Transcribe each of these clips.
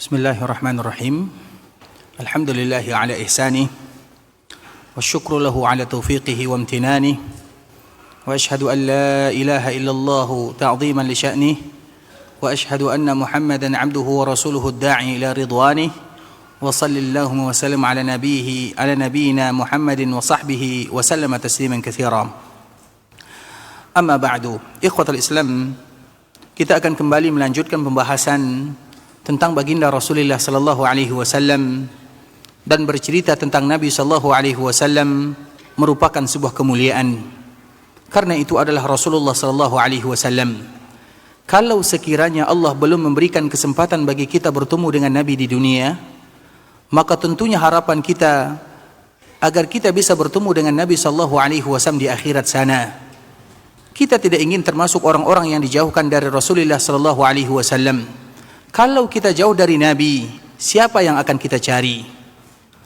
Bismillahirrahmanirrahim. Alhamdulillahi ala ihsanih wa syukru lahu ala taufiqihi wa amtinanih wa ashhadu an la ilaha illallah ta'ziman li sya'nih wa ashhadu anna Muhammadan abduhu wa rasuluhu ad-da'i ila ridwanih wa sallallahu wa sallam ala nabiyyina Muhammadin wa sahbihi wa sallama tasliman katsira. Amma ba'du, ikhwatal Islam, kita akan kembali melanjutkan pembahasan tentang baginda Rasulullah sallallahu alaihi wasallam dan bercerita tentang Nabi sallallahu alaihi wasallam merupakan sebuah kemuliaan. Karena itu adalah Rasulullah sallallahu alaihi wasallam. Kalau sekiranya Allah belum memberikan kesempatan bagi kita bertemu dengan Nabi di dunia, maka tentunya harapan kita agar kita bisa bertemu dengan Nabi sallallahu alaihi wasallam di akhirat sana. Kita tidak ingin termasuk orang-orang yang dijauhkan dari Rasulullah sallallahu alaihi wasallam. Kalau kita jauh dari Nabi, siapa yang akan kita cari?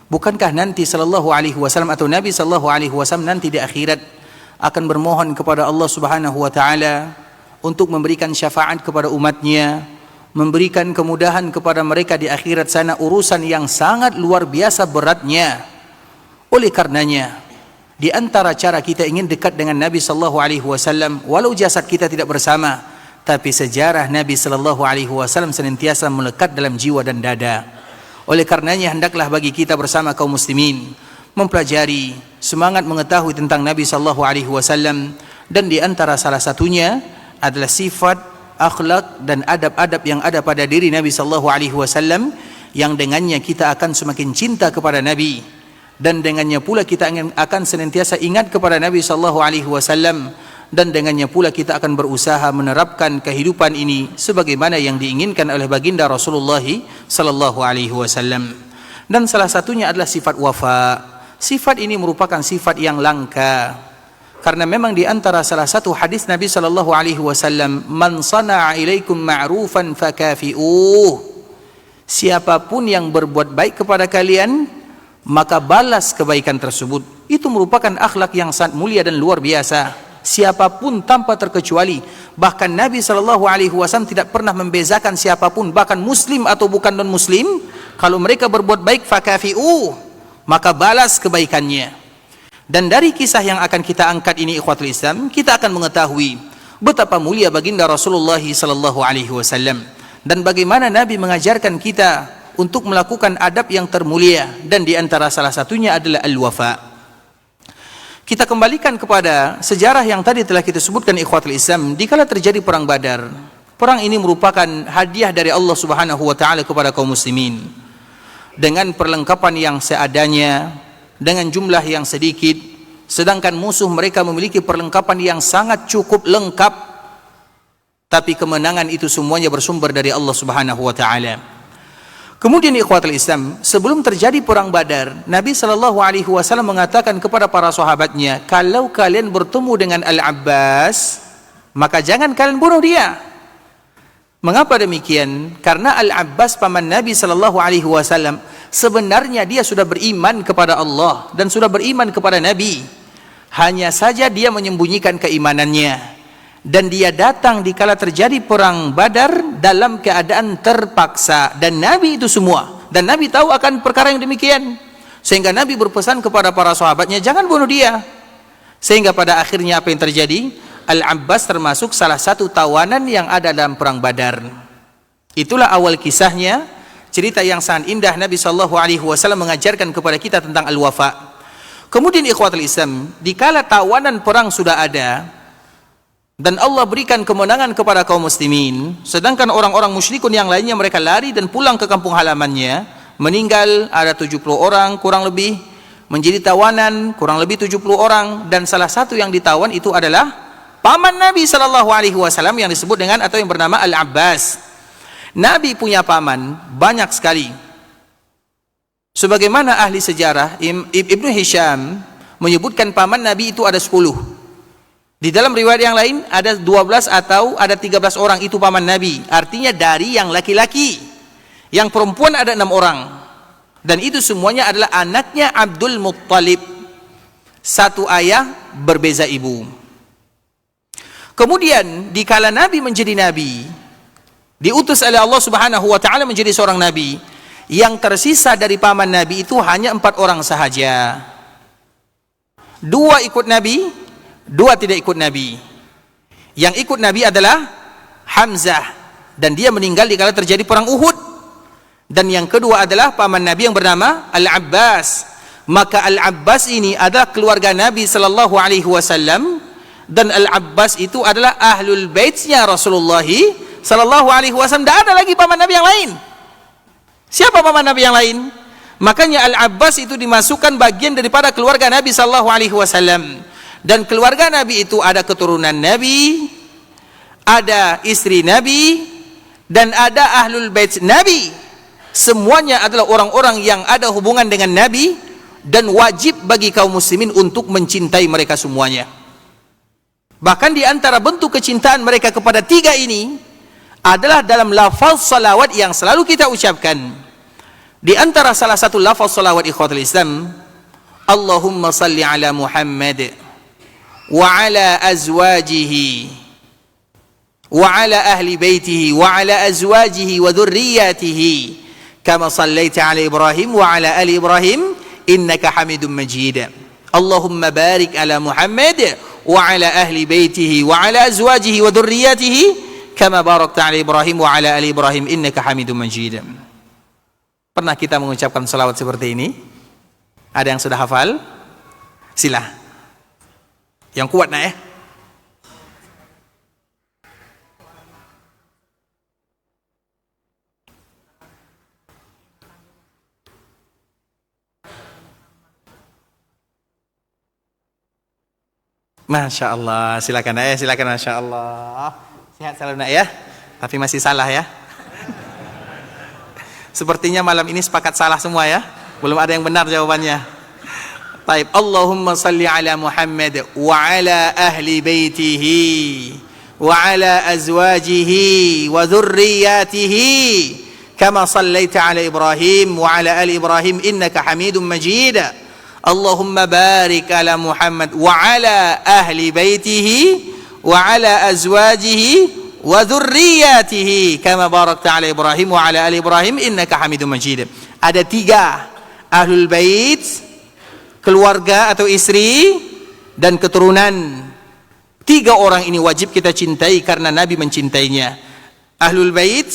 Bukankah nanti sallallahu alaihi wasallam atau Nabi sallallahu alaihi wasallam nanti di akhirat akan bermohon kepada Allah Subhanahu wa taala untuk memberikan syafaat kepada umatnya, memberikan kemudahan kepada mereka di akhirat sana, urusan yang sangat luar biasa beratnya. Oleh karenanya, di antara cara kita ingin dekat dengan Nabi sallallahu alaihi wasallam, walau jasad kita tidak bersama, tapi sejarah Nabi sallallahu alaihi wasallam senantiasa melekat dalam jiwa dan dada. Oleh karenanya hendaklah bagi kita bersama kaum muslimin mempelajari, semangat mengetahui tentang Nabi sallallahu alaihi wasallam, dan di antara salah satunya adalah sifat, akhlak dan adab-adab yang ada pada diri Nabi sallallahu alaihi wasallam yang dengannya kita akan semakin cinta kepada Nabi, dan dengannya pula kita akan senantiasa ingat kepada Nabi sallallahu alaihi wasallam, dan dengannya pula kita akan berusaha menerapkan kehidupan ini sebagaimana yang diinginkan oleh baginda Rasulullah sallallahu alaihi wasallam. Dan salah satunya adalah sifat wafa. Sifat ini merupakan sifat yang langka, karena memang di antara salah satu hadis Nabi sallallahu alaihi wasallam, man sana'a ilaikum ma'rufan fakafi'uh, siapapun yang berbuat baik kepada kalian, maka balas kebaikan tersebut. Itu merupakan akhlak yang sangat mulia dan luar biasa. Siapapun tanpa terkecuali. Bahkan Nabi SAW tidak pernah membezakan siapapun, bahkan muslim atau bukan non muslim. Kalau mereka berbuat baik, fakafi'u, maka balas kebaikannya. Dan dari kisah yang akan kita angkat ini, ikhwatul Islam, kita akan mengetahui betapa mulia baginda Rasulullah SAW, dan bagaimana Nabi mengajarkan kita untuk melakukan adab yang termulia, dan di antara salah satunya adalah al-wafa. Kita kembalikan kepada sejarah yang tadi telah kita sebutkan, ikhwatul Islam. Dikala terjadi perang Badar, perang ini merupakan hadiah dari Allah Subhanahu wa taala kepada kaum muslimin, dengan perlengkapan yang seadanya, dengan jumlah yang sedikit, sedangkan musuh mereka memiliki perlengkapan yang sangat cukup lengkap. Tapi kemenangan itu semuanya bersumber dari Allah Subhanahu wa taala. Kemudian ikhwatul Islam, sebelum terjadi perang Badar, Nabi sallallahu alaihi wasallam mengatakan kepada para sahabatnya, kalau kalian bertemu dengan Al-Abbas, maka jangan kalian bunuh dia. Mengapa demikian? Karena Al-Abbas paman Nabi sallallahu alaihi wasallam sebenarnya dia sudah beriman kepada Allah dan sudah beriman kepada Nabi. Hanya saja dia menyembunyikan keimanannya. Dan dia datang dikala terjadi perang Badar dalam keadaan terpaksa, dan Nabi itu semua, dan Nabi tahu akan perkara yang demikian, sehingga Nabi berpesan kepada para sahabatnya, jangan bunuh dia. Sehingga pada akhirnya apa yang terjadi? Al-Abbas termasuk salah satu tawanan yang ada dalam perang Badar. Itulah awal kisahnya, cerita yang sangat indah. Nabi SAW mengajarkan kepada kita tentang al-wafa. Kemudian ikhwatul Islam, dikala tawanan perang sudah ada dan Allah berikan kemenangan kepada kaum muslimin, sedangkan orang-orang musyrikun yang lainnya mereka lari dan pulang ke kampung halamannya, meninggal ada 70 orang kurang lebih, menjadi tawanan kurang lebih 70 orang, dan salah satu yang ditawan itu adalah paman Nabi sallallahu alaihi wasallam yang disebut dengan atau yang bernama Al-Abbas. Nabi punya paman banyak sekali. Sebagaimana ahli sejarah Ibnu Hisham menyebutkan paman Nabi itu ada 10. Di dalam riwayat yang lain ada 12 atau ada 13 orang itu paman Nabi. Artinya dari yang laki-laki. Yang perempuan ada 6 orang. Dan itu semuanya adalah anaknya Abdul Muttalib. Satu ayah, berbeza ibu. Kemudian dikala Nabi menjadi Nabi, diutus oleh Allah Subhanahu wa taala menjadi seorang nabi. Yang tersisa dari paman Nabi itu hanya 4 orang sahaja. 2 ikut Nabi, 2 tidak ikut Nabi. Yang ikut Nabi adalah Hamzah, dan dia meninggal di kala terjadi perang Uhud. Dan yang kedua adalah paman Nabi yang bernama Al-Abbas. Maka Al-Abbas ini adalah keluarga Nabi sallallahu alaihi wasallam, dan Al-Abbas itu adalah ahlul baitnya Rasulullah sallallahu alaihi wasallam. Tidak ada lagi paman Nabi yang lain. Siapa paman Nabi yang lain? Makanya Al-Abbas itu dimasukkan bagian daripada keluarga Nabi sallallahu alaihi wasallam. Dan keluarga Nabi itu ada keturunan Nabi, ada istri Nabi, dan ada ahlul bait Nabi. Semuanya adalah orang-orang yang ada hubungan dengan Nabi, dan wajib bagi kaum muslimin untuk mencintai mereka semuanya. Bahkan di antara bentuk kecintaan mereka kepada 3 ini adalah dalam lafaz salawat yang selalu kita ucapkan. Di antara salah satu lafaz salawat ikhwatul Islam, Allahumma salli ala Muhammad wa ala azwajihi wa ala ahli baitihi wa ala azwajihi wa dhurriyyatihi kama sallaita ala Ibrahim wa ala ali Ibrahim innaka Hamidum Majid. Allahumma barik ala Muhammad wa ala ahli baitihi wa ala azwajihi wa dhurriyyatihi kama barakta ala Ibrahim wa ala ali Ibrahim innaka Hamidum Majid. Pernah kita mengucapkan salawat seperti ini? Ada yang sudah hafal? Sila. Yang kuat nak ya? Masya Allah, silakan nak ya, silakan. Masya Allah. Sehat selalu nak ya, tapi masih salah ya. Sepertinya malam ini sepakat salah semua ya. Belum ada yang benar jawabannya. Baik, Allahumma salli ala Muhammad wa ala ahli baitihi wa ala azwajihi wa dhurriyyatihi kama sallaita ala Ibrahim wa ala ali Ibrahim innaka Hamidum Majid. Allahumma barik ala Muhammad wa ala ahli baitihi wa ala azwajihi wa dzurriyyatihi kama barakta ala Ibrahim wa ala ali Ibrahim innaka Hamidum Majid. Ada 3 ahlul bait, keluarga atau istri dan keturunan. 3 orang ini wajib kita cintai karena Nabi mencintainya. Ahlul bait,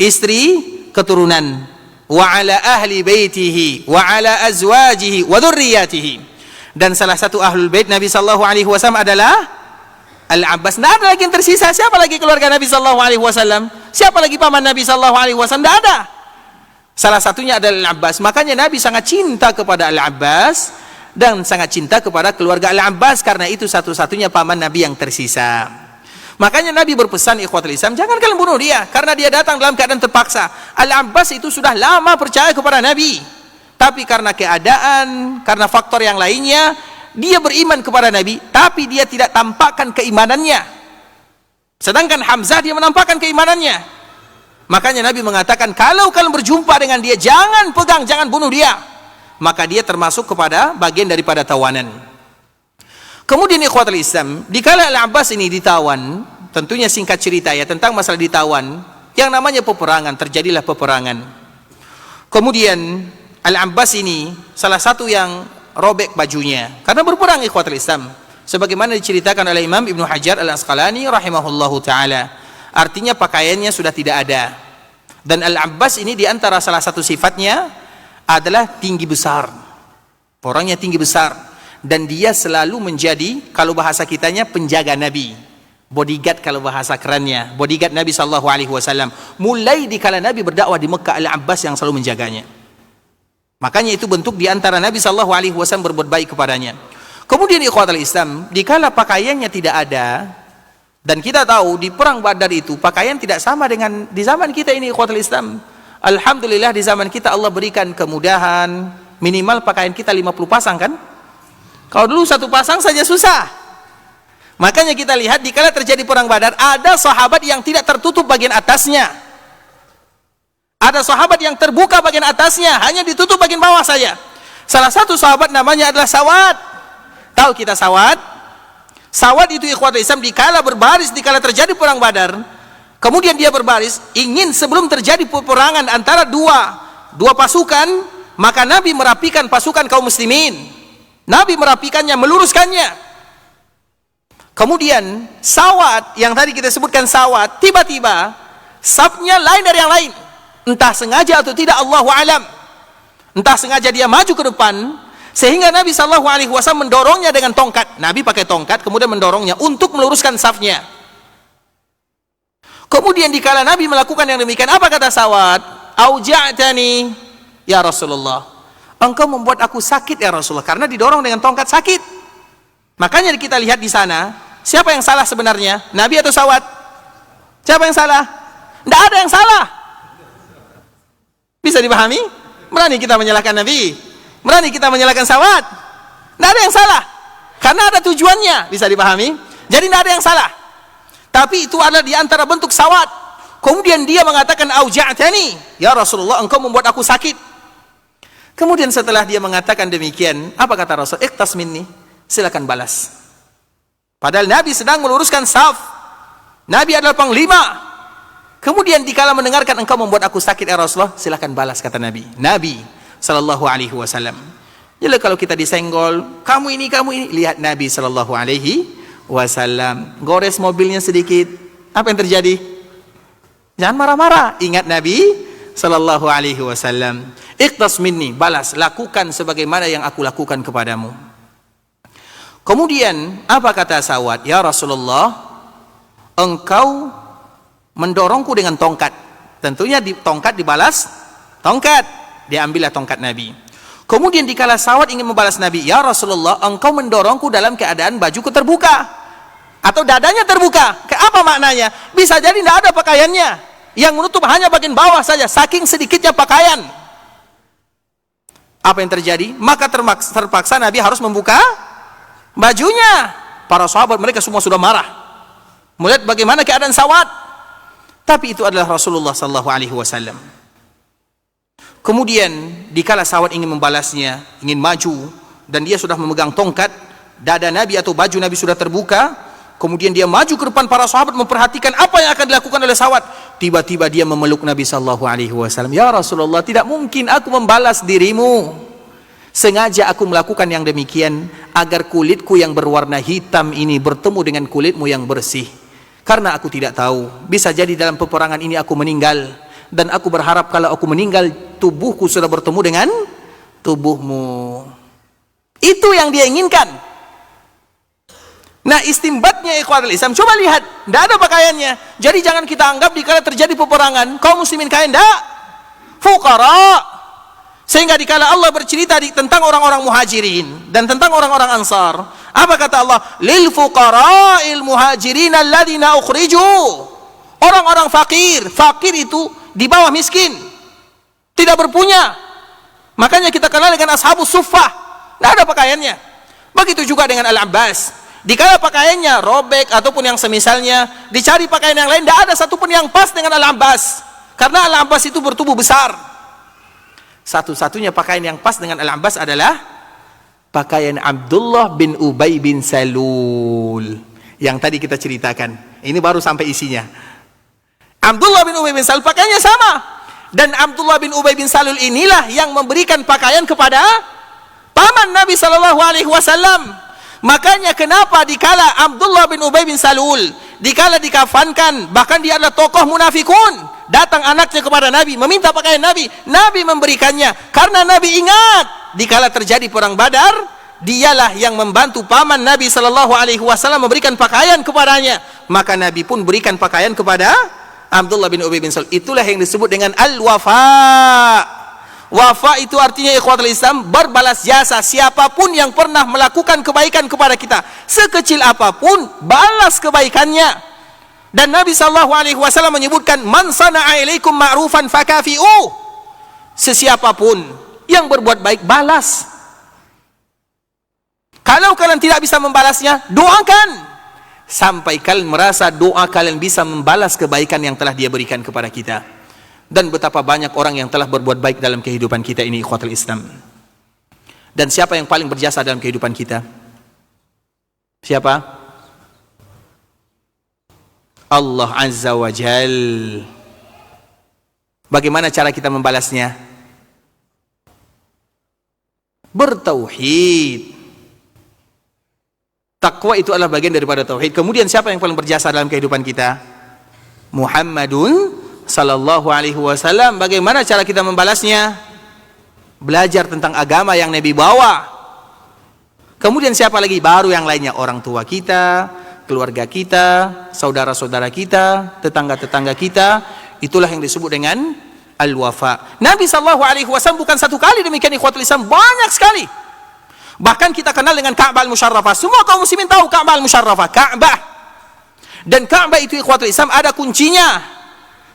istri, keturunan. Wa ala ahli baitihi wa ala azwajihi wa dzurriyyatihi. Dan salah satu ahlul bait Nabi sallallahu alaihi wasallam adalah Al-Abbas. Tidak ada lagi yang tersisa. Siapa lagi keluarga Nabi sallallahu alaihi wasallam? Siapa lagi paman Nabi sallallahu alaihi wasallam? Tidak ada. Salah satunya adalah Al-Abbas. Makanya Nabi sangat cinta kepada Al-Abbas dan sangat cinta kepada keluarga Al-Abbas, karena itu satu-satunya paman Nabi yang tersisa. Makanya Nabi berpesan ikhwatul Islam, jangan kalian bunuh dia karena dia datang dalam keadaan terpaksa. Al-Abbas itu sudah lama percaya kepada Nabi, tapi karena keadaan, karena faktor yang lainnya, dia beriman kepada Nabi, tapi dia tidak tampakkan keimanannya. Sedangkan Hamzah dia menampakkan keimanannya. Makanya Nabi mengatakan, kalau kalian berjumpa dengan dia, jangan pegang, jangan bunuh dia. Maka dia termasuk kepada bagian daripada tawanan. Kemudian ikhwatul Islam, dikala Al-Abbas ini ditawan, tentunya singkat cerita ya, tentang masalah ditawan, yang namanya peperangan, terjadilah peperangan. Kemudian Al-Abbas ini salah satu yang robek bajunya karena berperang ikhwatul Islam, sebagaimana diceritakan oleh Imam Ibnu Hajar Al-Asqalani rahimahullahu taala. Artinya pakaiannya sudah tidak ada. Dan Al-Abbas ini diantara salah satu sifatnya adalah tinggi besar, orangnya tinggi besar, dan dia selalu menjadi, kalau bahasa kitanya, penjaga Nabi, bodyguard kalau bahasa kerennya, bodyguard Nabi sallallahu alaihi wasallam. Mulai dikala Nabi berdakwah di Mekah, Al-Abbas yang selalu menjaganya. Makanya itu bentuk diantara Nabi sallallahu alaihi wasallam berbuat baik kepadanya. Kemudian ikhwatul Islam, dikala pakaiannya tidak ada, dan kita tahu di perang Badar itu pakaian tidak sama dengan di zaman kita ini ikhwatul Islam. Alhamdulillah di zaman kita Allah berikan kemudahan, minimal pakaian kita 50 pasang kan? Kalau dulu 1 pasang saja susah. Makanya kita lihat dikala terjadi perang Badar, ada sahabat yang tidak tertutup bagian atasnya. Ada sahabat yang terbuka bagian atasnya, hanya ditutup bagian bawah saja. Salah satu sahabat namanya adalah Sawad. Tahu kita Sawad? Sawad itu ikhwatul Islam, dikala berbaris, dikala terjadi perang Badar, Kemudian dia berbaris, ingin sebelum terjadi peperangan antara dua pasukan, maka Nabi merapikan pasukan kaum muslimin. Nabi merapikannya, meluruskannya. Kemudian Sawat, yang tadi kita sebutkan Sawat, tiba-tiba safnya lain dari yang lain. Entah sengaja atau tidak, Allahu a'lam. Entah sengaja dia maju ke depan, sehingga Nabi SAW mendorongnya dengan tongkat. Nabi pakai tongkat, kemudian mendorongnya untuk meluruskan safnya. Kemudian dikala Nabi melakukan yang demikian, apa kata Sawat? Auja'tani ya Rasulullah, engkau membuat aku sakit ya Rasulullah, karena didorong dengan tongkat sakit. Makanya kita lihat di sana, siapa yang salah sebenarnya? Nabi atau Sawat? Siapa yang salah? Tidak ada yang salah. Bisa dipahami? Berani kita menyalahkan Nabi? Berani kita menyalahkan Sawat? Tidak ada yang salah, karena ada tujuannya. Bisa dipahami? Jadi tidak ada yang salah. Tapi itu adalah di antara bentuk Sawat. Kemudian dia mengatakan auja'tani ya Rasulullah, engkau membuat aku sakit. Kemudian setelah dia mengatakan demikian, apa kata Rasul? Iqtas minni, silakan balas. Padahal Nabi sedang meluruskan saf. Nabi adalah panglima. Kemudian dikala mendengarkan engkau membuat aku sakit ya Rasulullah, silakan balas, kata Nabi. Nabi sallallahu alaihi wasallam. Jadi kalau kita disenggol, kamu ini, lihat Nabi sallallahu alaihi wasallam gores mobilnya sedikit, apa yang terjadi? Jangan marah-marah, ingat Nabi sallallahu alaihi wasallam. Iqtas minni, balas, lakukan sebagaimana yang aku lakukan kepadamu. Kemudian apa kata Sawat? Ya Rasulullah, engkau mendorongku dengan tongkat. Tentunya tongkat dibalas tongkat, diambillah tongkat Nabi. Kemudian dikala Sawat ingin membalas Nabi, ya Rasulullah, engkau mendorongku dalam keadaan bajuku terbuka atau dadanya terbuka. Apa maknanya? Bisa jadi tidak ada pakaiannya, yang menutup hanya bagian bawah saja, saking sedikitnya pakaian. Apa yang terjadi? Maka terpaksa Nabi harus membuka bajunya. Para sahabat mereka semua sudah marah melihat bagaimana keadaan Sawat. Tapi itu adalah Rasulullah sallallahu alaihi wasallam. Kemudian dikala Sawat ingin membalasnya, ingin maju, dan dia sudah memegang tongkat, dada Nabi atau baju Nabi sudah terbuka. Kemudian dia maju ke depan para sahabat memperhatikan apa yang akan dilakukan oleh Sawat. Tiba-tiba dia memeluk Nabi sallallahu alaihi wasallam. Ya Rasulullah, tidak mungkin aku membalas dirimu. Sengaja aku melakukan yang demikian agar kulitku yang berwarna hitam ini bertemu dengan kulitmu yang bersih. Karena aku tidak tahu, bisa jadi dalam peperangan ini aku meninggal, dan aku berharap kalau aku meninggal tubuhku sudah bertemu dengan tubuhmu. Itu yang dia inginkan. Nah, istimbatnya ikhwatul Islam, coba lihat, tidak ada pakaiannya. Jadi jangan kita anggap dikala terjadi peperangan kaum muslimin kaya, tidak, fuqara. Sehingga dikala Allah bercerita tentang orang-orang muhajirin dan tentang orang-orang ansar, apa kata Allah? Lil fuqara'il muhajirin alladzina ukhriju. Orang-orang fakir, fakir itu di bawah miskin, tidak berpunya. Makanya kita kenal dengan ashabus suffah, tidak ada pakaiannya. Begitu juga dengan Al-Abbas. Dikala pakaiannya robek ataupun yang semisalnya, dicari pakaian yang lain, tidak ada satupun yang pas dengan Al-Abbas. Karena Al-Abbas itu bertubuh besar. Satu-satunya pakaian yang pas dengan Al-Abbas adalah pakaian Abdullah bin Ubay bin Salul yang tadi kita ceritakan. Ini baru sampai isinya. Abdullah bin Ubay bin Salul pakaiannya sama. Dan Abdullah bin Ubay bin Salul inilah yang memberikan pakaian kepada paman Nabi SAW. Makanya kenapa dikala Abdullah bin Ubay bin Salul dikala dikafankan, bahkan dia adalah tokoh munafikun, datang anaknya kepada Nabi meminta pakaian Nabi, Nabi memberikannya. Karena Nabi ingat dikala terjadi perang Badar, dialah yang membantu paman Nabi SAW memberikan pakaian kepadanya. Maka Nabi pun berikan pakaian kepada Abdullah bin Ubay bin Salul. Itulah yang disebut dengan al-wafa. Wafa itu artinya ikhwatul Islam, berbalas jasa. Siapapun yang pernah melakukan kebaikan kepada kita, sekecil apapun, balas kebaikannya. Dan Nabi SAW menyebutkan, man sana'a ilaikum ma'rufan fakafi'u. Sesiapapun yang berbuat baik, balas. Kalau kalian tidak bisa membalasnya, doakan. Sampai kalian merasa doa kalian bisa membalas kebaikan yang telah dia berikan kepada kita. Dan betapa banyak orang yang telah berbuat baik dalam kehidupan kita ini, ikhwatul Islam. Dan siapa yang paling berjasa dalam kehidupan kita? Siapa? Allah Azza wa Jal. Bagaimana cara kita membalasnya? Bertauhid. Takwa itu adalah bagian daripada tauhid. Kemudian siapa yang paling berjasa dalam kehidupan kita? Muhammadun sallallahu alaihi wasallam. Bagaimana cara kita membalasnya? Belajar tentang agama yang Nabi bawa. Kemudian siapa lagi? Baru yang lainnya, orang tua kita, keluarga kita, saudara-saudara kita, tetangga-tetangga kita. Itulah yang disebut dengan al-wafa. Nabi sallallahu alaihi wasallam bukan satu kali demikian, ikhwatul Islam, banyak sekali. Bahkan kita kenal dengan Ka'bah al-Musyarrafah. Semua kaum muslimin tahu Ka'bah al-Musyarrafah, Ka'bah. Dan Ka'bah itu, ikhwatul Islam, ada kuncinya.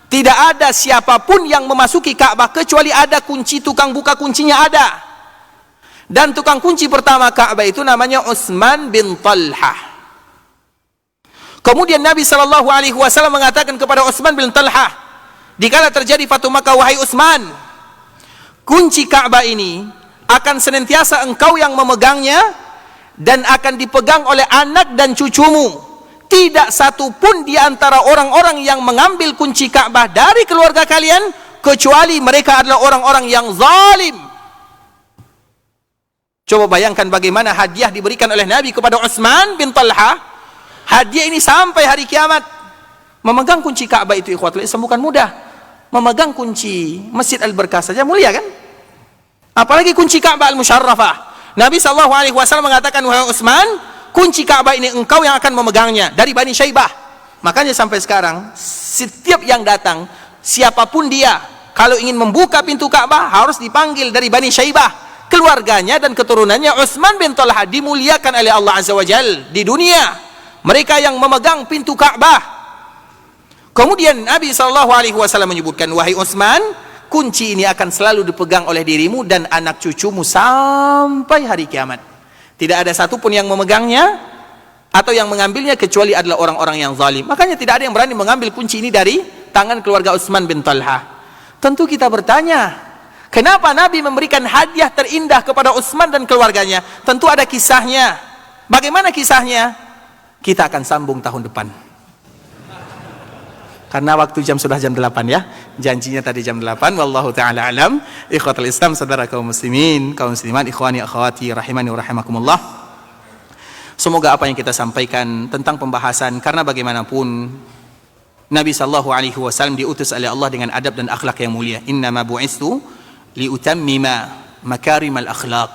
Tidak ada siapapun yang memasuki Ka'bah kecuali ada kunci, tukang buka kuncinya ada. Dan tukang kunci pertama Ka'bah itu namanya Utsman bin Talhah. Kemudian Nabi sallallahu alaihi wasallam mengatakan kepada Utsman bin Talhah, dikala terjadi Fatu Makkah, wahai Utsman, kunci Ka'bah ini akan senantiasa engkau yang memegangnya dan akan dipegang oleh anak dan cucumu. Tidak satu pun di antara orang-orang yang mengambil kunci Ka'bah dari keluarga kalian kecuali mereka adalah orang-orang yang zalim. Coba bayangkan bagaimana hadiah diberikan oleh Nabi kepada Utsman bin Talhah. Hadiah ini sampai hari kiamat. Memegang kunci Ka'bah itu, ikhwatul Islam, bukan mudah. Memegang kunci Masjid Al-Barkah saja mulia kan? Apalagi kunci Ka'bah Al-Musyarrafah. Nabi SAW mengatakan, wahai Utsman, kunci Ka'bah ini engkau yang akan memegangnya dari Bani Syaibah. Makanya sampai sekarang setiap yang datang, siapapun dia, kalau ingin membuka pintu Ka'bah harus dipanggil dari Bani Syaibah. Keluarganya dan keturunannya Utsman bin Talhah dimuliakan oleh Allah Azza wa Jal di dunia. Mereka yang memegang pintu Ka'bah. Kemudian Nabi SAW menyebutkan, wahai Utsman, kunci ini akan selalu dipegang oleh dirimu dan anak cucumu sampai hari kiamat. Tidak ada satupun yang memegangnya atau yang mengambilnya kecuali adalah orang-orang yang zalim. Makanya tidak ada yang berani mengambil kunci ini dari tangan keluarga Utsman bin Talhah. Tentu kita bertanya, kenapa Nabi memberikan hadiah terindah kepada Utsman dan keluarganya? Tentu ada kisahnya. Bagaimana kisahnya? Kita akan sambung tahun depan. Karena waktu sudah jam 8 ya. Janjinya tadi jam 8. Wallahu ta'ala alam. Ikhwatul Islam, saudara kaum muslimin, kaum muslimat, ikhwani akhwati rahimani wa rahimakumullah. Semoga apa yang kita sampaikan tentang pembahasan, karena bagaimanapun Nabi sallallahu alaihi wasallam diutus oleh Allah dengan adab dan akhlak yang mulia. Innama bu'istu liutammima makarimal akhlaq.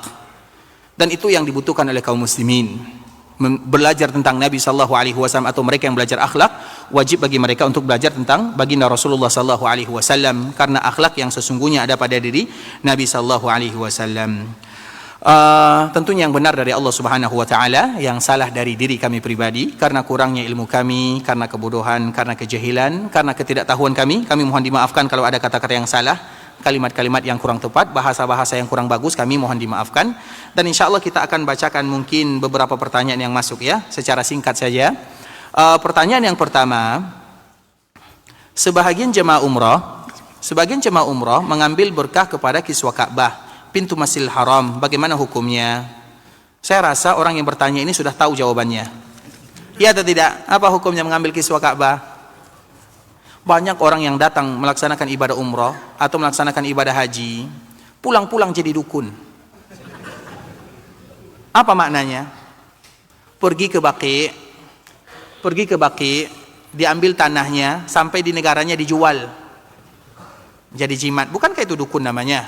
Dan itu yang dibutuhkan oleh kaum muslimin. Belajar tentang Nabi sallallahu alaihi wasallam atau mereka yang belajar akhlak, wajib bagi mereka untuk belajar tentang baginda Rasulullah sallallahu alaihi wasallam, karena akhlak yang sesungguhnya ada pada diri Nabi sallallahu alaihi wasallam. Tentunya yang benar dari Allah Subhanahu wa taala, yang salah dari diri kami pribadi karena kurangnya ilmu kami, karena kebodohan, karena kejahilan, karena ketidaktahuan kami mohon dimaafkan kalau ada kata-kata yang salah, kalimat-kalimat yang kurang tepat, bahasa-bahasa yang kurang bagus, kami mohon dimaafkan. Dan insya Allah kita akan bacakan mungkin beberapa pertanyaan yang masuk ya, secara singkat saja. Pertanyaan yang pertama, sebagian jemaah umrah mengambil berkah kepada kiswa Ka'bah, pintu Masjidil Haram, bagaimana hukumnya? Saya rasa orang yang bertanya ini sudah tahu jawabannya. Ya atau tidak? Apa hukumnya mengambil kiswa Ka'bah? Banyak orang yang datang melaksanakan ibadah umrah atau melaksanakan ibadah haji, pulang-pulang jadi dukun. Apa maknanya? Pergi ke Baqi, diambil tanahnya, sampai di negaranya dijual, jadi jimat. Bukankah itu dukun namanya?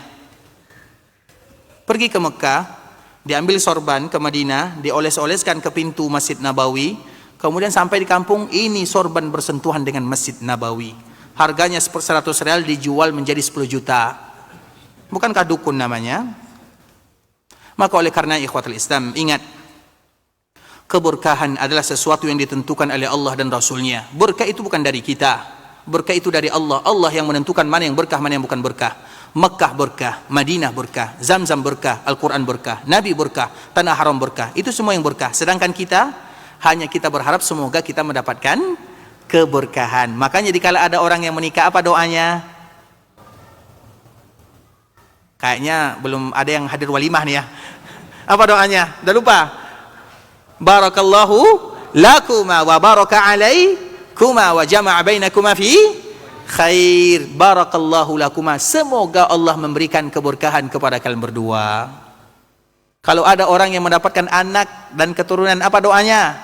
Pergi ke Mekah, diambil sorban ke Madinah, dioles-oleskan ke pintu Masjid Nabawi, kemudian sampai di kampung, ini sorban bersentuhan dengan Masjid Nabawi. Harganya 100 real dijual menjadi 10 juta. Bukankah dukun namanya? Maka oleh karena ikhwatul Islam, ingat, keberkahan adalah sesuatu yang ditentukan oleh Allah dan Rasulnya. Berkah itu bukan dari kita. Berkah itu dari Allah. Allah yang menentukan mana yang berkah, mana yang bukan berkah. Mekah berkah, Madinah berkah, Zamzam berkah, Al-Quran berkah, Nabi berkah, Tanah Haram berkah. Itu semua yang berkah. Sedangkan kita, hanya kita berharap semoga kita mendapatkan keberkahan. Makanya dikala ada orang yang menikah, apa doanya? Kayaknya belum ada yang hadir walimah nih ya. Apa doanya? Udah lupa? Barakallahu lakuma wa baraka alaikum kuma wa jama'a bainakuma fi khair. Barakallahu lakuma. Semoga Allah memberikan keberkahan kepada kalian berdua. Kalau ada orang yang mendapatkan anak dan keturunan, apa doanya?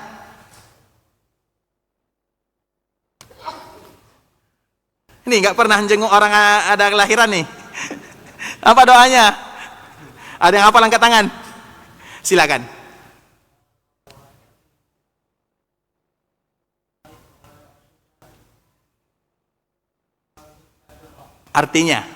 Ini nggak pernah jenguk orang ada kelahiran nih. Apa doanya? Ada yang hafal, angkat tangan. Silakan. Artinya,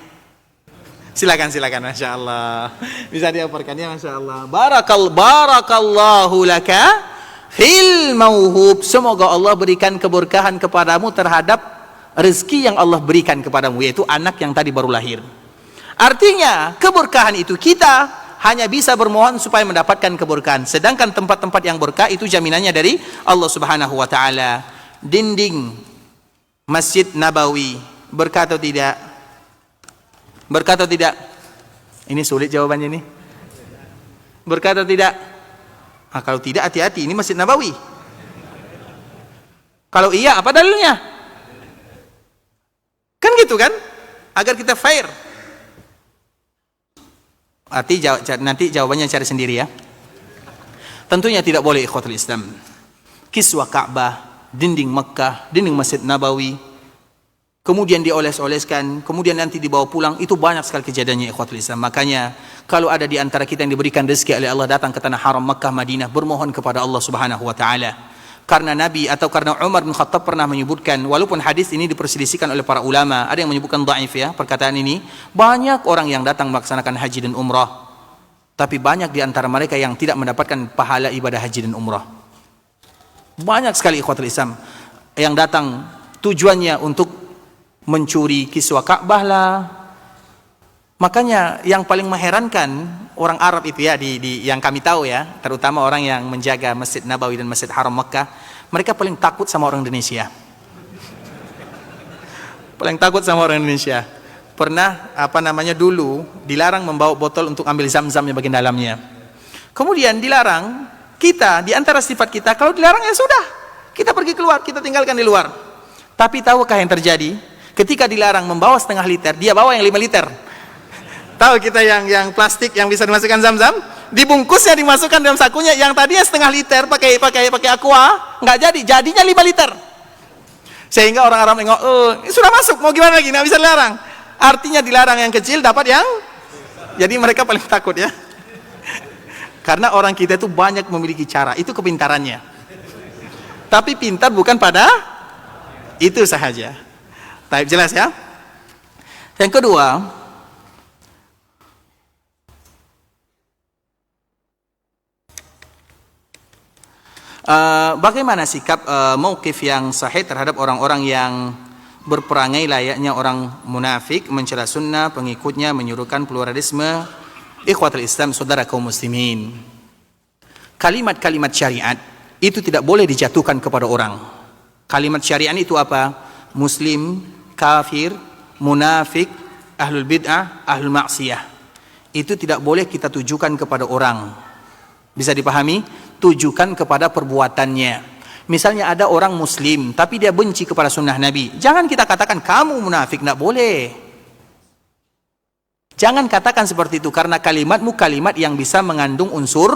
silakan, Masya Allah. Bisa diaparkan ya, Masya Allah. Barakallahu laka fil mauhub. Semoga Allah berikan keberkahan kepadamu terhadap rezeki yang Allah berikan kepadamu, yaitu anak yang tadi baru lahir. Artinya keberkahan itu kita hanya bisa bermohon supaya mendapatkan keberkahan. Sedangkan tempat-tempat yang berkah itu jaminannya dari Allah Subhanahu wa taala. Dinding Masjid Nabawi berkah atau tidak? Berkah atau tidak? Ini sulit jawabannya nih. Berkah atau tidak? Nah, kalau tidak, hati-hati, ini Masjid Nabawi. Kalau iya, apa dalilnya? Kan gitu kan? Agar kita fair. Nanti jawabannya cari sendiri ya. Tentunya tidak boleh ikhwatul Islam. Kiswah Ka'bah, dinding Mekah, dinding Masjid Nabawi, kemudian dioles-oleskan, kemudian nanti dibawa pulang, itu banyak sekali kejadiannya ikhwatul Islam. Makanya kalau ada di antara kita yang diberikan rezeki oleh Allah datang ke tanah haram Makkah Madinah, bermohon kepada Allah Subhanahu wa taala. Karena Nabi atau karena Umar bin Khattab pernah menyebutkan, walaupun hadis ini diperselisihkan oleh para ulama, ada yang menyebutkan dhaif ya perkataan ini, banyak orang yang datang melaksanakan haji dan umrah, tapi banyak di antara mereka yang tidak mendapatkan pahala ibadah haji dan umrah. Banyak sekali ikhwatul Islam yang datang tujuannya untuk mencuri kiswah Ka'bah lah. Makanya yang paling mengherankan orang Arab itu ya, yang kami tahu ya, terutama orang yang menjaga Masjid Nabawi dan Masjid Haram Mekah, mereka paling takut sama orang Indonesia. Paling takut sama orang Indonesia. Pernah dulu dilarang membawa botol untuk ambil zam-zam yang bagian dalamnya. Kemudian dilarang, kita di antara sifat kita kalau dilarang ya sudah, kita pergi keluar, kita tinggalkan di luar. Tapi tahukah yang terjadi? Ketika dilarang membawa setengah liter, dia bawa yang 5 liter. Tahu kita yang plastik yang bisa dimasukkan zam-zam, dibungkusnya dimasukkan dalam sakunya, yang tadinya setengah liter pakai aqua, nggak jadinya 5 liter. Sehingga orang Arab nengok, sudah masuk, mau gimana lagi, nggak bisa dilarang. Artinya dilarang yang kecil, dapat yang, jadi mereka paling takut ya. Karena orang kita itu banyak memiliki cara, itu kepintarannya. Tapi pintar bukan pada itu sahaja. Baik, jelas ya. Yang kedua, bagaimana sikap mauqif yang sahih terhadap orang-orang yang berperangai layaknya orang munafik, mencela sunnah, pengikutnya, menyuruhkan pluralisme. Ikhwatul Islam, saudara kaum muslimin, kalimat-kalimat syariat itu tidak boleh dijatuhkan kepada orang. Kalimat syariat itu apa? Muslim, kafir, munafik, ahlul bid'ah, ahlul maksiyah. Itu tidak boleh kita tujukan kepada orang. Bisa dipahami? Tujukan kepada perbuatannya. Misalnya ada orang muslim tapi dia benci kepada sunnah Nabi, jangan kita katakan kamu munafik, tidak boleh. Jangan katakan seperti itu, karena kalimatmu kalimat yang bisa mengandung unsur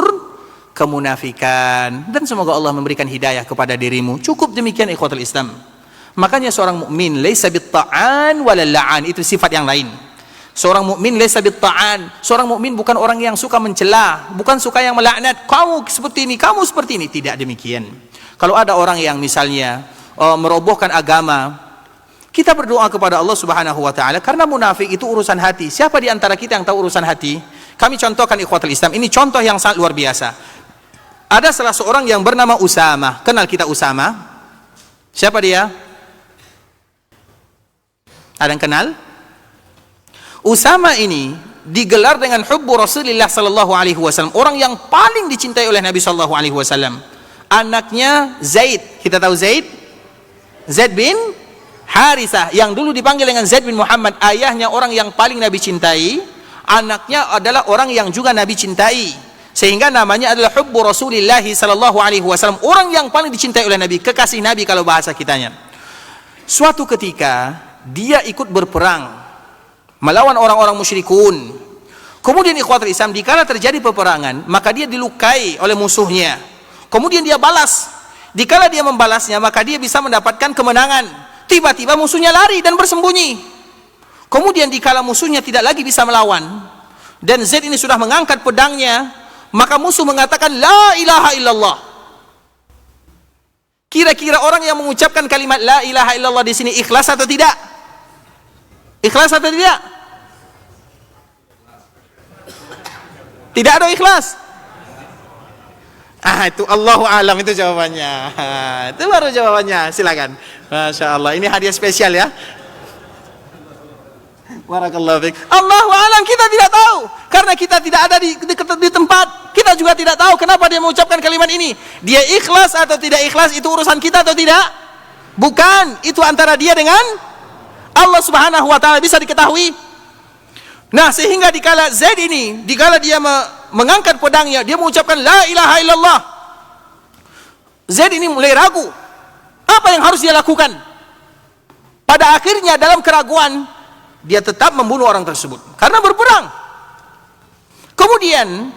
kemunafikan. Dan semoga Allah memberikan hidayah kepada dirimu. Cukup demikian ikhwatul Islam. Makanya seorang mukmin laisa bitta'an wala la'an, itu sifat yang lain. Seorang mukmin laisa bitta'an, seorang mukmin bukan orang yang suka mencela, bukan suka yang melaknat, kamu seperti ini, kamu seperti ini, tidak demikian. Kalau ada orang yang misalnya merobohkan agama, kita berdoa kepada Allah Subhanahu wa taala, karena munafik itu urusan hati. Siapa di antara kita yang tahu urusan hati? Kami contohkan ikhwatul Islam, ini contoh yang sangat luar biasa. Ada salah seorang yang bernama Usama. Kenal kita Usama? Siapa dia? Ada yang kenal? Usama ini digelar dengan hubbu Rasulullah sallallahu alaihi wasallam, orang yang paling dicintai oleh Nabi sallallahu alaihi wasallam. Anaknya Zaid, kita tahu Zaid? Zaid bin Harisah, yang dulu dipanggil dengan Zaid bin Muhammad. Ayahnya orang yang paling Nabi cintai, anaknya adalah orang yang juga Nabi cintai, sehingga namanya adalah hubbu Rasulillah sallallahu alaihi wasallam, orang yang paling dicintai oleh Nabi, kekasih Nabi kalau bahasa kitanya. Suatu ketika dia ikut berperang melawan orang-orang musyrikun. Kemudian ikhwatul Islam, dikala terjadi peperangan, maka dia dilukai oleh musuhnya. Kemudian dia balas. Dikala dia membalasnya, maka dia bisa mendapatkan kemenangan. Tiba-tiba musuhnya lari dan bersembunyi. Kemudian dikala musuhnya tidak lagi bisa melawan, dan Zaid ini sudah mengangkat pedangnya, maka musuh mengatakan la ilaha illallah. Kira-kira orang yang mengucapkan kalimat la ilaha illallah di sini ikhlas atau tidak? Ikhlas atau tidak? Tidak ada ikhlas. Itu Allahu alam, itu jawabannya. Itu baru jawabannya. Silakan. Masya Allah. Ini hadiah spesial ya. Barakallahu fiik. Allahu alam, kita tidak tahu karena kita tidak ada di tempat. Kita juga tidak tahu kenapa dia mengucapkan kalimat ini. Dia ikhlas atau tidak ikhlas itu urusan kita atau tidak? Bukan, itu antara dia dengan Allah Subhanahu wa taala, bisa diketahui. Nah, sehingga dikala Zaid ini, dikala dia mengangkat pedangnya, dia mengucapkan la ilaha illallah. Zaid ini mulai ragu. Apa yang harus dia lakukan? Pada akhirnya dalam keraguan dia tetap membunuh orang tersebut karena berperang. Kemudian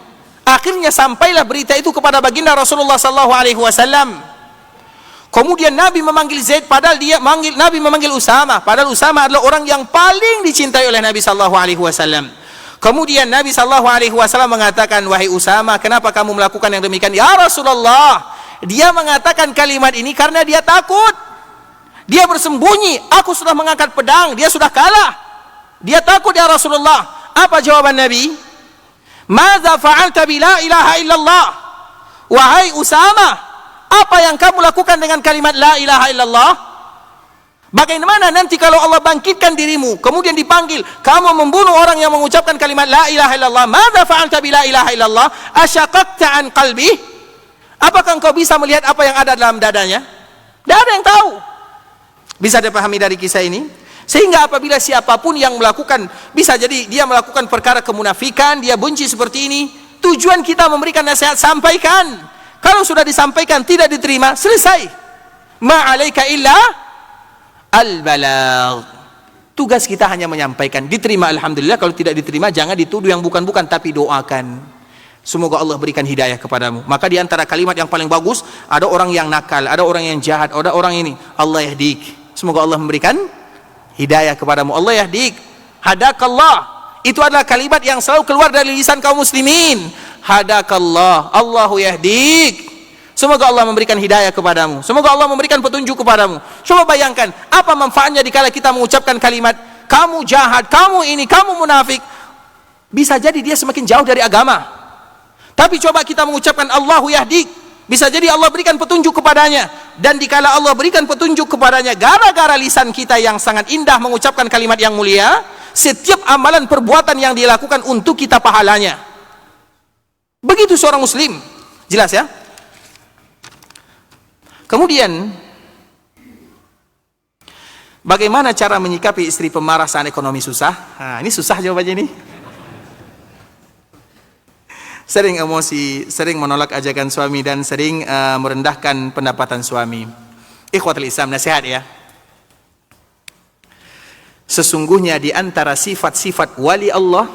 akhirnya sampailah berita itu kepada baginda Rasulullah sallallahu alaihi wasallam. Kemudian Nabi memanggil Zaid, padahal Nabi memanggil Usama, padahal Usama adalah orang yang paling dicintai oleh Nabi sallallahu alaihi wasallam. Kemudian Nabi sallallahu alaihi wasallam mengatakan, "Wahai Usama, kenapa kamu melakukan yang demikian?" "Ya Rasulullah, dia mengatakan kalimat ini karena dia takut. Dia bersembunyi, aku sudah mengangkat pedang, dia sudah kalah. Dia takut ya Rasulullah." Apa jawaban Nabi? "Madza fa'alta bi la ilaha illallah?" Wahai Usama, apa yang kamu lakukan dengan kalimat la ilaha illallah? Bagaimana nanti kalau Allah bangkitkan dirimu, kemudian dipanggil, kamu membunuh orang yang mengucapkan kalimat la ilaha illallah. Madza fa'alta bi la ilaha illallah? Asyaqaqta an qalbi? Apakah engkau bisa melihat apa yang ada dalam dadanya? Tidak ada yang tahu. Bisa dipahami dari kisah ini? Sehingga apabila siapapun yang melakukan, bisa jadi dia melakukan perkara kemunafikan, dia benci seperti ini, tujuan kita memberikan nasihat, sampaikan. Kalau sudah disampaikan tidak diterima, selesai. Ma'alaika illa al-balagh. Tugas kita hanya menyampaikan. Diterima alhamdulillah, kalau tidak diterima jangan dituduh yang bukan-bukan, tapi doakan. Semoga Allah berikan hidayah kepadamu. Maka di antara kalimat yang paling bagus, ada orang yang nakal, ada orang yang jahat, ada orang ini, Allah yahdik. Semoga Allah memberikan hidayah kepadamu. Allah yahdik, hadakallah. Itu adalah kalimat yang selalu keluar dari lisan kaum muslimin. Hadakallah, Allahu yahdik. Semoga Allah memberikan hidayah kepadamu. Semoga Allah memberikan petunjuk kepadamu. Coba bayangkan, apa manfaatnya dikala kita mengucapkan kalimat kamu jahat, kamu ini, kamu munafik. Bisa jadi dia semakin jauh dari agama. Tapi coba kita mengucapkan Allahu yahdik, bisa jadi Allah berikan petunjuk kepadanya. Dan dikala Allah berikan petunjuk kepadanya, gara-gara lisan kita yang sangat indah mengucapkan kalimat yang mulia, setiap amalan perbuatan yang dilakukan untuk kita pahalanya. Begitu seorang muslim. Jelas ya? Kemudian, bagaimana cara menyikapi istri pemarah saat ekonomi susah? Nah, ini susah jawabannya ini. Sering emosi, sering menolak ajakan suami, dan sering merendahkan pendapatan suami. Ikhwatul Islam, nasihat ya. Sesungguhnya di antara sifat-sifat wali Allah,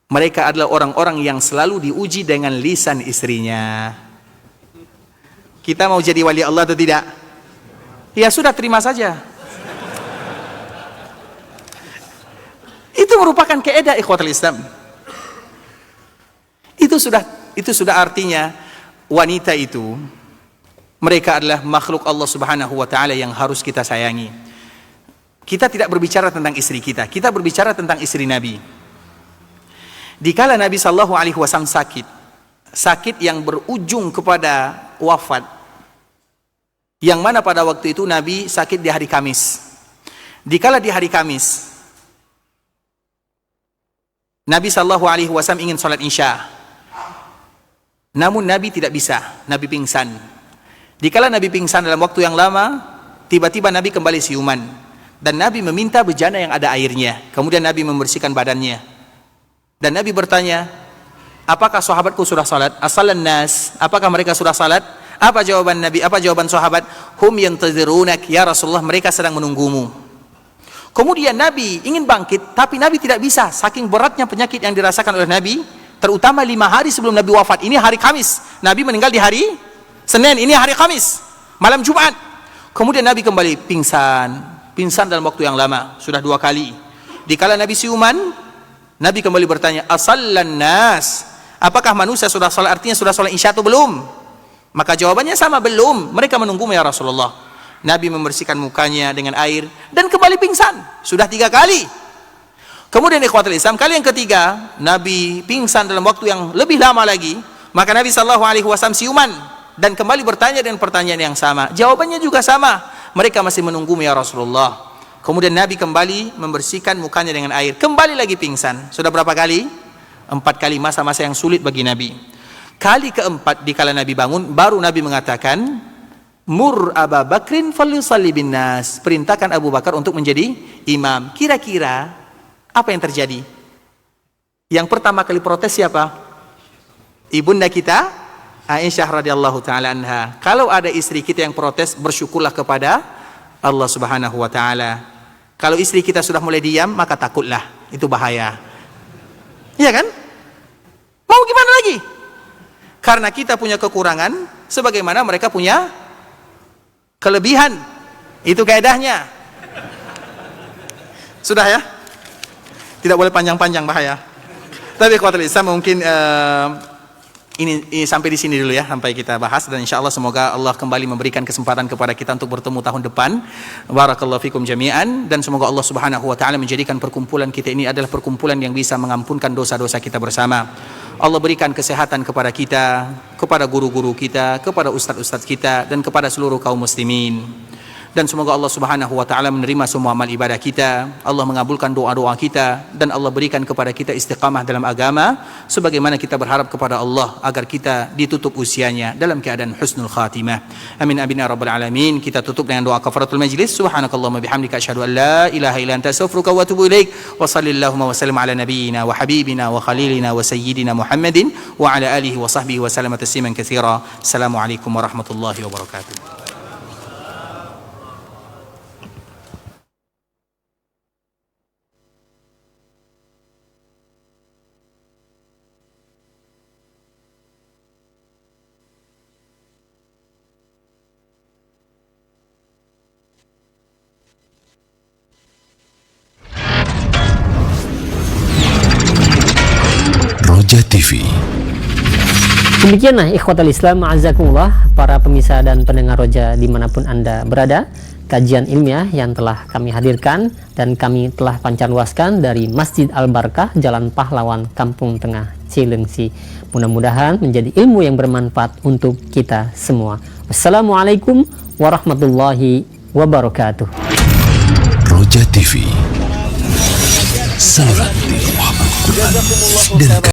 mereka adalah orang-orang yang selalu diuji dengan lisan istrinya. Kita mau jadi wali Allah atau tidak? Ya sudah, terima saja. Itu merupakan keedah ikhwatul Islam. Itu sudah artinya wanita itu, mereka adalah makhluk Allah Subhanahu wa taala yang harus kita sayangi. Kita tidak berbicara tentang istri kita berbicara tentang istri Nabi. Dikala Nabi sallallahu alaihi wasallam sakit yang berujung kepada wafat, yang mana pada waktu itu Nabi sakit di hari Kamis. Dikala di hari Kamis, Nabi sallallahu alaihi wasallam ingin sholat Isya. Namun Nabi tidak bisa, Nabi pingsan. Dikala Nabi pingsan dalam waktu yang lama, tiba-tiba Nabi kembali siuman. Dan Nabi meminta bejana yang ada airnya. Kemudian Nabi membersihkan badannya. Dan Nabi bertanya, apakah sahabatku sudah salat? As-salan nas, apakah mereka sudah salat? Apa jawaban Nabi? Apa jawaban sahabat? Hum yantazirunak ya Rasulullah, mereka sedang menunggumu. Kemudian Nabi ingin bangkit, tapi Nabi tidak bisa, saking beratnya penyakit yang dirasakan oleh Nabi, terutama 5 hari sebelum Nabi wafat. Ini hari Kamis, Nabi meninggal di hari Senin, ini hari Kamis, malam Jumat. Kemudian Nabi kembali pingsan dalam waktu yang lama, sudah 2 kali. Dikala Nabi siuman, Nabi kembali bertanya, asallan nas, apakah manusia sudah salat, artinya sudah salat Isya atau belum? Maka jawabannya sama, belum. Mereka menunggumu ya Rasulullah. Nabi membersihkan mukanya dengan air dan kembali pingsan, sudah 3 kali. Kemudian ikhwatul Islam, kali yang ketiga Nabi pingsan dalam waktu yang lebih lama lagi. Maka Nabi SAW siuman dan kembali bertanya dengan pertanyaan yang sama. Jawabannya juga sama, mereka masih menunggumu ya Rasulullah. Kemudian Nabi kembali membersihkan mukanya dengan air, kembali lagi pingsan. Sudah berapa kali? 4 kali, masa-masa yang sulit bagi Nabi. Kali keempat dikala Nabi bangun, baru Nabi mengatakan, mur Abu Bakrin falyusalli bin nas, perintahkan Abu Bakar untuk menjadi imam. Kira-kira apa yang terjadi? Yang pertama kali protes siapa? Ibunda kita Aisyah radhiyallahu taala anha. Kalau ada istri kita yang protes, bersyukurlah kepada Allah Subhanahu wa taala. Kalau istri kita sudah mulai diam, maka takutlah, itu bahaya. Iya kan? Mau gimana lagi? Karena kita punya kekurangan sebagaimana mereka punya kelebihan. Itu kaedahnya. Sudah ya? Tidak boleh panjang-panjang, bahaya. Tapi ikhwatul Islam, mungkin ini sampai di sini dulu ya, sampai kita bahas, dan insya Allah semoga Allah kembali memberikan kesempatan kepada kita untuk bertemu tahun depan. Barakallahu fikum jami'an, dan semoga Allah Subhanahu wa taala menjadikan perkumpulan kita ini adalah perkumpulan yang bisa mengampunkan dosa-dosa kita bersama. Allah berikan kesehatan kepada kita, kepada guru-guru kita, kepada ustadz-ustadz kita, dan kepada seluruh kaum muslimin. Dan semoga Allah Subhanahu wa taala menerima semua amal ibadah kita, Allah mengabulkan doa-doa kita, dan Allah berikan kepada kita istiqamah dalam agama sebagaimana kita berharap kepada Allah agar kita ditutup usianya dalam keadaan husnul khatimah. Amin amin ya rabbal alamin. Kita tutup dengan doa kafaratul majlis. Subhanakallahumma bihamdika asyhadu an la ilaha illa anta astaghfiruka wa atubu ilaik. Wa sallallahu wa sallam ala nabiyyina wa habibina wa khalilina wa sayyidina Muhammadin wa ala alihi wa sahbihi wa sallama tasliman katsira. Assalamualaikum warahmatullahi wabarakatuh. Roja TV. Demikianlah ikhwatal Islam, a'azakumullah, para pemirsa dan pendengar Roja dimanapun Anda berada, kajian ilmiah yang telah kami hadirkan dan kami telah pancarluaskan dari Masjid Al-Barkah, Jalan Pahlawan, Kampung Tengah, Cilengsi. Mudah-mudahan menjadi ilmu yang bermanfaat untuk kita semua. Wassalamualaikum warahmatullahi wabarakatuh. Roja TV. Salat tilawah Al-Quran dan